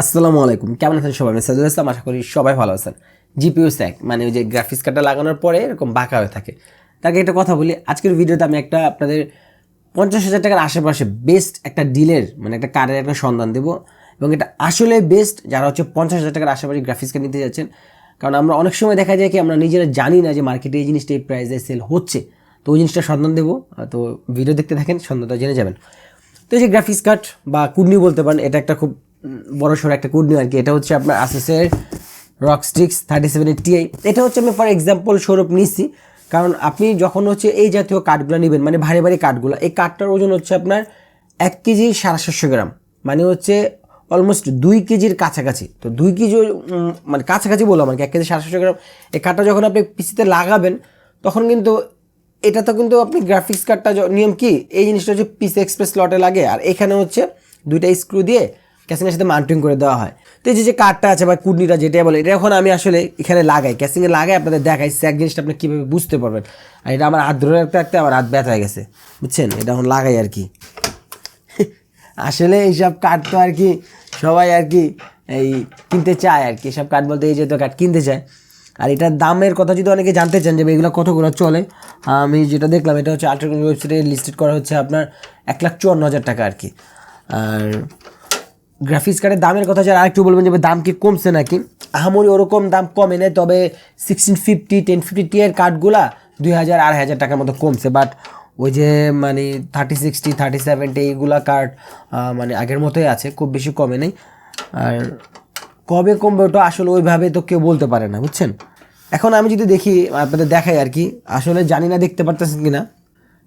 আসসালামু আলাইকুম, কেমন আছেন সবাই? আমি সাইদুল ইসলাম, আশা করি সবাই ভালো আছেন। জিপিইউ স্যাক মানে ওই যে গ্রাফিক্স কার্ডটা লাগানোর পরে এরকম বাঁকা হয়ে থাকে। তাকে একটা কথা বলি, আজকের ভিডিওতে আমি একটা আপনাদের 50,000 টাকার আশেপাশে বেস্ট একটা ডিলের মানে একটা কার্ডের একটা সন্ধান দেবো, এবং এটা আসলে বেস্ট যারা হচ্ছে 50,000 টাকার আশেপাশে গ্রাফিক্স কার্ড নিতে যাচ্ছেন। কারণ আমরা অনেক সময় দেখা যায় কি আমরা নিজেরা জানি না যে মার্কেটে এই জিনিসটা এই প্রাইসে সেল হচ্ছে, তো ওই জিনিসটা সন্ধান দেবো। তো ভিডিও দেখতে থাকেন, সন্ধানটা জেনে যাবেন। তো এই যে গ্রাফিক্স কার্ড বা কুডনি বলতে পারেন, এটা একটা খুব বড় সড়ো একটা কুডনি আর কি। এটা হচ্ছে আপনার আসুসের রকস্টিক্স 37 Ti। এটা হচ্ছে আমি ফর এক্সাম্পল স্বরূপ নিচ্ছি, কারণ আপনি যখন হচ্ছে এই জাতীয় কাঠগুলো নেবেন, মানে ভারী ভারী কাঠগুলো, এই কাঠটার ওজন হচ্ছে আপনার 1 কেজি 750 গ্রাম, মানে হচ্ছে অলমোস্ট 2 কেজির কাছাকাছি। তো 2 কেজি মানে কাছাকাছি বললাম আর কি, 1 কেজি 750 গ্রাম। এই কাঠটা যখন আপনি পিসিতে লাগাবেন তখন কিন্তু এটা তো কিন্তু আপনি গ্রাফিক্স কার্ডটা নিয়ম কি, এই জিনিসটা হচ্ছে পিসি এক্সপ্রেস স্লটে লাগে, আর এখানে হচ্ছে দুইটা স্ক্রু দিয়ে ক্যাসিংয়ের সাথে মাউন্টিং করে দেওয়া হয়। তো এই যে কার্ডটা আছে বা কুডনিটা যেটা বলে, এটা এখন আমি আসলে এখানে লাগাই, ক্যাসিংয়ে লাগাই, আপনাদের দেখাই স্যাক জিনিসটা আপনি কীভাবে বুঝতে পারবেন। আর এটা আমার হাত ধরে রাখতে রাখতে আমার হাত ব্যথা হয়ে গেছে, বুঝছেন? এটা এখন লাগাই আর কি। আসলে এইসব কার্ড তো আর কি সবাই আর কি এই কিনতে চায় আর কি, সব কার্ড বলতে এই যে তো কার্ড কিনতে চায়। আর এটার দামের কথা যদি অনেকে জানতে চান যে এগুলো কতগুলো চলে, আমি যেটা দেখলাম এটা হচ্ছে আল্ট্রাকন ওয়েবসাইটে লিস্টেড করা হচ্ছে আপনার 1,54,000 টাকা আর কি। আর গ্রাফিক্স কার্ডের দামের কথা যারা আরেকটু বলবেন যে দাম কি কমছে নাকি, আহামরি ওরকম দাম কমে নেই, তবে 1650 1050 Ti এর কার্ডগুলা 2,000 2,500 টাকার মতো কমছে। বাট ওই যে মানে 3060 3070 এইগুলা কার্ড মানে আগের মতোই আছে, খুব বেশি কমে নেই। আর কবে কমবে ওটা আসলে ওইভাবে তো কেউ বলতে পারে না, বুঝছেন? এখন আমি যদি দেখি আপনাদের দেখাই আর কি, আসলে জানি না দেখতে পারতেছেন কিনা।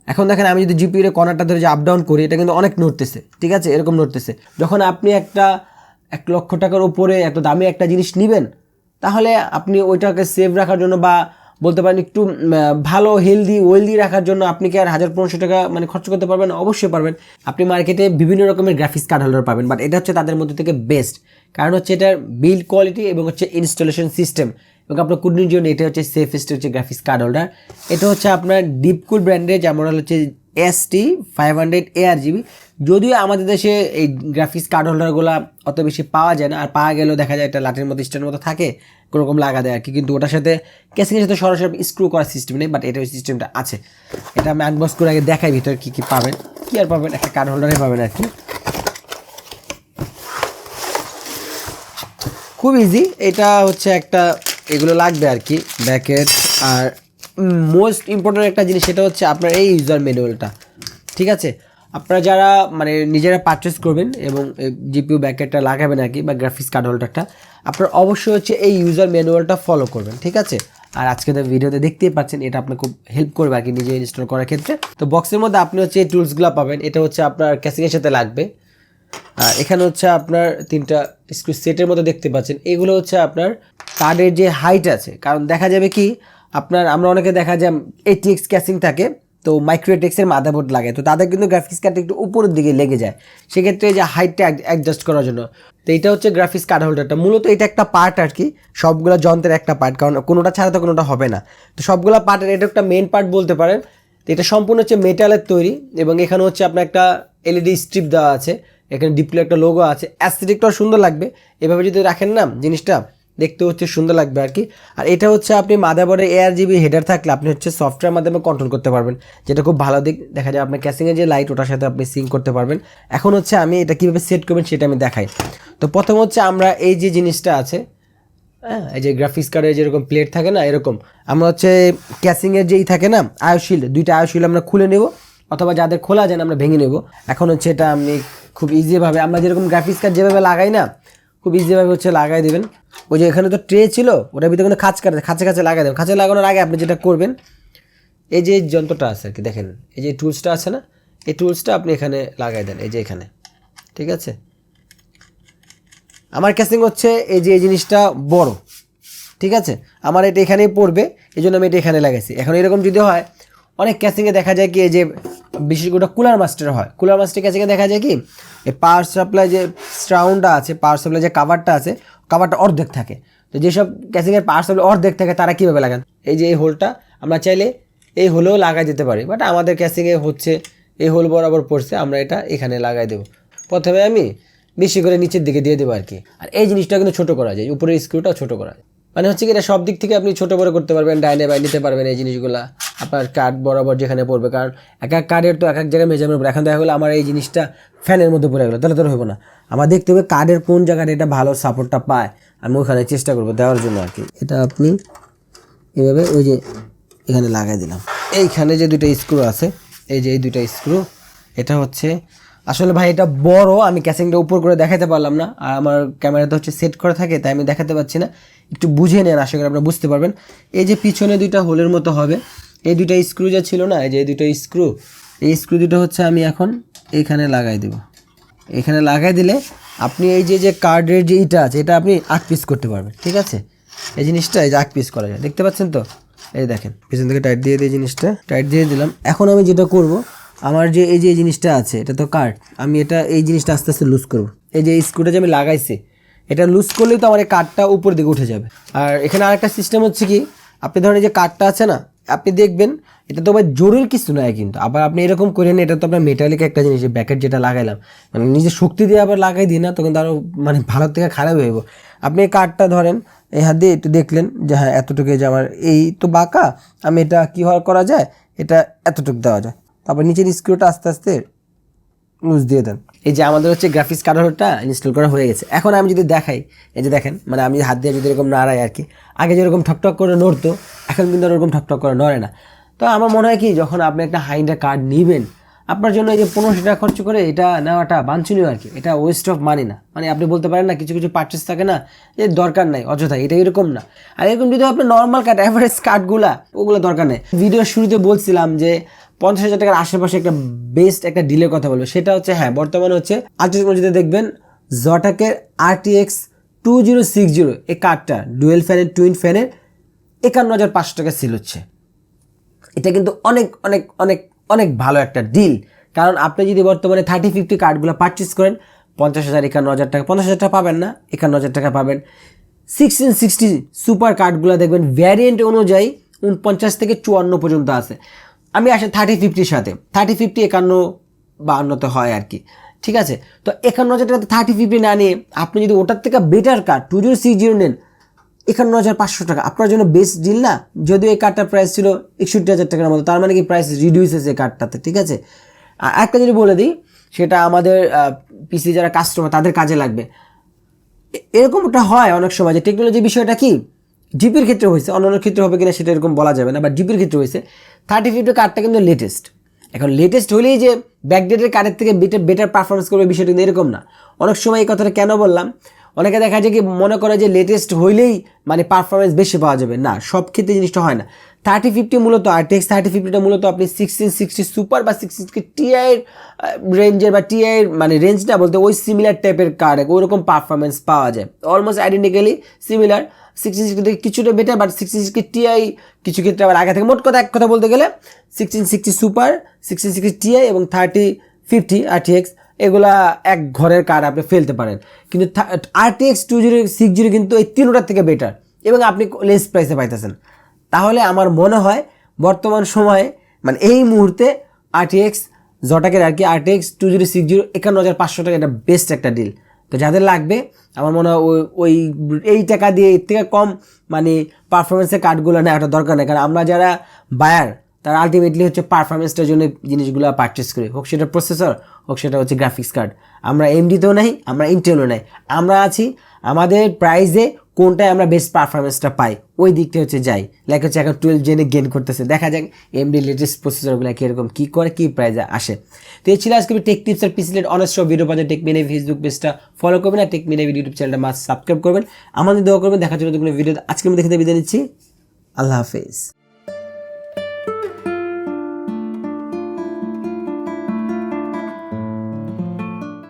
এখন দেখেন আমি যদি জিপিইউ এর কর্নারটা ধরে যে আপ ডাউন করি, এটা কিন্তু অনেক নড়তেছে, ঠিক আছে? এরকম নড়তেছে। যখন আপনি একটা 1,00,000 টাকার উপরে এত দামি একটা জিনিস নেবেন, তাহলে আপনি ওইটাকে সেভ রাখার জন্য বা বলতে পারেন একটু ভালো হেলদি ওয়েলদি রাখার জন্য আপনি কি আর 1,000-1,500 টাকা মানে খরচ করতে পারবেন? অবশ্যই পারবেন। আপনি মার্কেটে বিভিন্ন রকমের গ্রাফিক্স কার্ড হোল্ডার পাবেন, বাট এটা হচ্ছে তাদের মধ্যে থেকে বেস্ট, কারণ হচ্ছে এটার বিল্ড কোয়ালিটি এবং হচ্ছে ইনস্টলেশন সিস্টেম এবং আপনার কুডনির জন্য এটা হচ্ছে সেফেস্ট হচ্ছে গ্রাফিক্স কার্ড হোল্ডার। এটা হচ্ছে আপনার ডিপকুল ব্র্যান্ডের, যেমন হচ্ছে ST500 A-RGB। যদিও আমাদের দেশে এই গ্রাফিক্স কার্ড হোল্ডারগুলো অত বেশি পাওয়া যায় না, আর পাওয়া গেলেও দেখা যায় একটা লাঠির মতো স্ট্যান্ডের মতো থাকে, কোনোরকম লাগা দেয় আর কি, কিন্তু ওটার সাথে ক্যাসিংয়ের সাথে সরাসরি স্ক্রু করার সিস্টেম নেই, বাট এটা ওই সিস্টেমটা আছে। এটা আমি আনবক্স করে আগে দেখাই ভিতরে কী কী পাবেন। কী আর পাবেন, একটা কার্ড হোল্ডারে পাবেন আর কি, খুব ইজি। এটা হচ্ছে একটা এগুলো লাগবে আর কি, ব্যাকেট। আর মোস্ট ইম্পর্টেন্ট একটা জিনিস সেটা হচ্ছে আপনার এই ইউজার ম্যানুয়ালটা, ঠিক আছে? আপনারা যারা মানে নিজেরা পারচেস করবেন এবং জিপিইউ ব্যাকেটটা লাগাবেন আর কি, বা গ্রাফিক্স কার্ড হোল্ডারটা, আপনারা অবশ্যই হচ্ছে এই ইউজার ম্যানুয়ালটা ফলো করবেন, ঠিক আছে? আর আজকে তো ভিডিওতে দেখতেই পাচ্ছেন, এটা আপনার খুব হেল্প করবে আর কি নিজে ইনস্টল করার ক্ষেত্রে। তো বক্সের মধ্যে আপনি হচ্ছে এই টুলসগুলো পাবেন, এটা হচ্ছে আপনার ক্যাসিংয়ের সাথে লাগবে। আর এখানে হচ্ছে আপনার 3টা স্ক্রু সেটের মতো দেখতে পাচ্ছেন, এগুলো হচ্ছে আপনার কার্ডের যে হাইট আছে, কারণ দেখা যাবে কি আপনার আমরা অনেকে দেখা যায় ATX ক্যাসিং থাকে, তো মাইক্রো ATX-এর মাদারবোর্ড লাগে, তো তাদের কিন্তু গ্রাফিক্স কার্ডটা একটু উপরের দিকে লেগে যায়, সেক্ষেত্রে এই যে হাইটটা অ্যাডজাস্ট করার জন্য। তো এইটা হচ্ছে গ্রাফিক্স কার্ড হোল্ডারটা, মূলত এটা একটা পার্ট আর কি, সবগুলো যন্ত্রের একটা পার্ট, কারণ কোনোটা ছাড়া তো কোনোটা হবে না। তো সবগুলো পার্টের এটা একটা মেন পার্ট বলতে পারেন। তো এটা সম্পূর্ণ হচ্ছে মেটালের তৈরি, এবং এখানে হচ্ছে আপনার একটা LED স্ট্রিপ দেওয়া আছে, এখানে ডিপ্লে একটা লোগো আছে, অ্যাস্থেটিকটাও সুন্দর লাগবে। এভাবে যদি রাখেন না জিনিসটা দেখতে হচ্ছে সুন্দর লাগবে আর কি। আর এটা হচ্ছে আপনি মাদারবোর্ডে A-RGB হেডার থাকলে আপনি হচ্ছে সফটওয়্যার মাধ্যমে কন্ট্রোল করতে পারবেন, যেটা খুব ভালো দিক। দেখা যায় আপনার ক্যাসিংয়ের যে লাইট ওটার সাথে আপনি সিঙ্ক করতে পারবেন। এখন হচ্ছে আমি এটা কীভাবে সেট করবেন সেটা আমি দেখাই। তো প্রথম হচ্ছে আমরা এই যে জিনিসটা আছে, হ্যাঁ, এই যে গ্রাফিক্স কার্ডের যেরকম প্লেট থাকে না, এরকম আমরা হচ্ছে ক্যাসিংয়ের যেই থাকে না আয়োশিল্ড, 2টা আয়োশিল্ড আমরা খুলে নেব, অথবা যাদের খোলা যায় না আমরা ভেঙে নেব। এখন হচ্ছে এটা আপনি খুব ইজিভাবে আমরা যেরকম গ্রাফিক্স কার্ড যেভাবে লাগাই না, খুব ইজিভাবে হচ্ছে লাগাই দেবেন। ওই যে এখানে তো ট্রে ছিল, ওটার ভিতরে কিন্তু খাঁচে খাঁচে লাগাই দেবেন। খাঁচে লাগানোর আগে আপনি যেটা করবেন, এই যে যন্ত্রটা আছে আর কি, দেখেন এই যে টুলসটা আছে না, এই টুলসটা আপনি এখানে লাগাই দেন, এই যে এখানে, ঠিক আছে? আমার ক্যাসিং হচ্ছে এই যে এই জিনিসটা বড়, ঠিক আছে? আমার এটা এখানেই পড়বে, এই জন্য আমি এটা এখানে লাগাইছি। এখন এরকম যদি হয়, অনেক ক্যাসিংয়ে দেখা যায় কি, এই যে বিশেষ করে কুলার মাস্টার হয়, কুলার মাস্টার ক্যাসিংয়ে দেখা যায় কি এই পাওয়ার সাপ্লাই যে সাউন্ডটা আছে, পাওয়ার সাপ্লাই যে কাভারটা আছে, কাভারটা অর্ধেক থাকে। তো যেসব ক্যাসিংয়ের পাওয়ার সাপ্লাই অর্ধেক থাকে তারা কীভাবে লাগান, এই যে এই হোলটা আমরা চাইলে এই হোলেও লাগাই দিতে পারি, বাট আমাদের ক্যাসিংয়ে হচ্ছে এই হোল বরাবর পড়ছে, আমরা এটা এখানে লাগাই দেবো। প্রথমে আমি বেশি করে নিচের দিকে দিয়ে দেবো আর কি। আর এই জিনিসটা কিন্তু ছোটো করা যায়, উপরের স্ক্রুটাও ছোটো করা যায়, মানে হচ্ছে কি এটা সব দিক থেকে আপনি ছোটো বড় করতে পারবেন, ডাইনে বাই নিতে পারবেন এই জিনিসগুলো আপনার কাঠ বরাবর যেখানে পড়বে, কারণ এক এক কাঠের তো এক এক জায়গায় মেজারমেন্ট পড়বে। এখন দেখা গেলো আমার এই জিনিসটা ফ্যানের মধ্যে পড়ে গেলো, তাহলে তো হবে না, আমার দেখতে হবে কাঠের কোন জায়গাটা এটা ভালো সাপোর্টটা পায়, আমি ওখানে চেষ্টা করবো দেওয়ার জন্য আর কি। এটা আপনি এভাবে ওই যে এখানে লাগাই দিলাম, এইখানে যে দুটো স্ক্রু আছে, এই যে এই দুটো স্ক্রু, এটা হচ্ছে আসলে ভাই এটা বড়, আমি ক্যাসিংটা উপর করে দেখাতে পারলাম না, আর আমার ক্যামেরাতে হচ্ছে সেট করা থাকে তাই আমি দেখাতে পারছি না, একটু বুঝে নেন, আশা করি আপনারা বুঝতে পারবেন। এই যে পিছনে দুইটা হোলের মতো হবে, এই দুইটা স্ক্রু যা ছিল না, এই যে এই দুটো স্ক্রু, এই স্ক্রু দুটো হচ্ছে আমি এখন এইখানে লাগাই দেব। এখানে লাগাই দিলে আপনি এই যে যে কার্ডের যে ইটা আছে এটা আপনি 8 পিস করতে পারবেন, ঠিক আছে। এই জিনিসটা এই যে 8 পিস করা যায়, দেখতে পাচ্ছেন তো, এই দেখেন পিছন থেকে টাইট দিয়ে দিয়ে জিনিসটা টাইট দিয়ে দিলাম। এখন আমি যেটা করব, আমার যে এই যে জিনিসটা আছে এটা তো কার্ড, আমি এটা এই জিনিসটা আস্তে আস্তে লুজ করব। এই যে স্ক্রুটা যে আমি লাগাইছি এটা লুজ করলেই তো আমার এই কাঠটা উপর দিকে উঠে যাবে। আর এখানে আরেকটা সিস্টেম হচ্ছে কি, আপনি ধরেন এই যে কাঠটা আছে না, আপনি দেখবেন এটা তো আবার জরুরি কিছু নয়, কিন্তু আবার আপনি এরকম করেন, এটা তো আপনার মেটালিক একটা জিনিস, ব্যাকেট যেটা লাগাইলাম মানে নিজে শক্তি দিয়ে আবার লাগাই দিই না, তখন আরও মানে ভালো থেকে খারাপ হয়ে যাবো। আপনি এই কাঠটা ধরেন এই হাত দিয়ে একটু দেখলেন যে হ্যাঁ এতটুকু, যে আমার এই তো বাঁকা, আমি এটা কী করা যায়, এটা এতটুকু দেওয়া যায়, তারপর নিচের স্ক্রুটা আস্তে আস্তে লুজ দিয়ে দেন। এই যে আমাদের হচ্ছে গ্রাফিক্স কার্ডটা ইনস্টল করা হয়ে গেছে। এখন আমি যদি দেখাই, এই যে দেখেন, মানে আমি হাত দিয়ে যদি এরকম নাড়াই আর কি, আগে যেরকম ঠকঠক করে নড়তো এখন কিন্তু ওরকম ঠকঠক করে নড়ে না। তো আমার মনে হয় কি, যখন আপনি একটা হাইন্ডা কার্ড নেবেন আপনার জন্য এই যে 1500 টাকা খরচ করে এটা নেওয়াটা বাঞ্ছনীয় আর কি, এটা ওয়েস্ট অফ মানি না। মানে আপনি বলতে পারেন না কিছু কিছু পারচেস থাকে না যে দরকার নাই অযথা, এটা এরকম না। আর এরকম যদি আপনার নর্মাল কার্ড, অ্যাভারেজ কার্ডগুলা, ওগুলো দরকার নেই। ভিডিওর শুরুতে বলছিলাম যে 50,000 টাকার আশেপাশে একটা বেস্ট একটা ডিলের কথা বলবো, সেটা হচ্ছে হ্যাঁ বর্তমানে হচ্ছে আলট্রাটেকনোলজিতে দেখবেন জটাকের RTX 2060 এই কার্ডটা ডুয়েল ফ্যানের টুইন ফ্যানের 51,500 টাকা সেল হচ্ছে। এটা কিন্তু অনেক অনেক অনেক অনেক ভালো একটা ডিল, কারণ আপনি যদি বর্তমানে 30-50 কার্ডগুলো পারচেস করেন 50,000 51,000 টাকা, 50,000 টাকা পাবেন না, 51,000 টাকা পাবেন। 1660 সুপার কার্ডগুলো দেখবেন ভ্যারিয়েন্ট অনুযায়ী 49 থেকে 54 পর্যন্ত আছে। আমি আসে 30-50-র সাথে, 30-50 51-52 হয় আর কি, ঠিক আছে। তো 51,000 টাকা 30-50 না নিয়ে আপনি যদি ওটার থেকে বেটার কার্ড 2060 নেন 51,500 টাকা, আপনার জন্য বেস্ট ডিল না? যদিও এই কার্ডটার প্রাইস ছিল 61,000 টাকার মতো, তার মানে কি প্রাইস রিডিউস হয়েছে কার্ডটাতে, ঠিক আছে। আর একটা যদি বলে দিই, সেটা আমাদের পিসি যারা কাস্টমার তাদের কাজে লাগবে। এরকমটা হয় অনেক সময় যে টেকনোলজি বিষয়টা কি জিপির ক্ষেত্রে হয়েছে, অন্য ক্ষেত্রে হবে কিনা সেটা এরকম বলা যাবে না, বাট জিপির ক্ষেত্রে হয়েছে 30-50 কার্ডটা কিন্তু লেটেস্ট। এখন লেটেস্ট হলেই যে ব্যাকডেটের কার্ডের থেকে বেটার পারফরমেন্স করবে বিষয়টা কিন্তু এরকম না। অনেক সময় এই কথাটা কেন বললাম, অনেকে দেখা যায় কি মনে করে যে লেটেস্ট হইলেই মানে পারফরমেন্স বেশি পাওয়া যাবে, না, সব ক্ষেত্রে জিনিসটা হয় না। 30-50 মূলত RTX 30-50টা মূলত আপনি 1660 সুপার বা 1660 টিআই রেঞ্জের বা টিআই মানে রেঞ্জটা বলতে ওই সিমিলার টাইপের কার্ড ওইরকম পারফরমেন্স পাওয়া যায়, অলমোস্ট আইডেন্টিক্যালি সিমিলার। 1660 থেকে কিছুটা বেটার, বাট 1660 টিআই কিছু ক্ষেত্রে আবার আগে থেকে। মোট কথা এক কথা বলতে গেলে 1660 সুপার, 1660 টিআই এবং 3050 RTX এগুলা এক ঘরের কার্ড আপনি ফেলতে পারেন, কিন্তু RTX 2060 কিন্তু এই তিনটার থেকে বেটার এবং আপনি লেস প্রাইসে পাইতেছেন। তাহলে আমার মনে হয় বর্তমান সময়ে মানে এই মুহূর্তে RTX জটাকের আর কি RTX 2060 51,500 টাকা এটা বেস্ট একটা ডিল। তো যাদের লাগবে আমার মনে হয় ওই এই টাকা দিয়ে এর থেকে কম মানে পারফরমেন্সের কার্ডগুলো নেওয়াটা দরকার নেই, কারণ আমরা যারা বায়ার তারা আলটিমেটলি হচ্ছে পারফরমেন্সটার জন্য জিনিসগুলো পারচেস করি, হোক সেটা প্রসেসর হোক সেটা হচ্ছে গ্রাফিক্স কার্ড। আমরা এমডিতেও নাই, আমরা ইন্টেলও নাই, আমরা আছি আমাদের প্রাইসে কোনটায় আমরা বেস্ট পারফরমেন্সটা পাই ওই দিকটা হচ্ছে যাই। লাইক হচ্ছে এখন 12 জেনে গেন করতেছে, দেখা যাক এমডি লেটেস্ট প্রসেসরগুলো কীরকম কী করে কী প্রাইসে আসে। তো এই ছিল আজকে টেক টিপস আর পিসি অনেস্ট ভিডিও পাওয়া টেক মিনে ফেসবুক পেজটা ফলো করবেন আর টেক মিনে ইউটিউব চ্যানেলটা মাস্ট সাবস্ক্রাইব করবেন, আমাদের দোয়া করবেন। দেখার জন্য কোনো ভিডিও আজকে আমি দেখে বিদায় নিচ্ছি, আল্লাহ হাফেজ।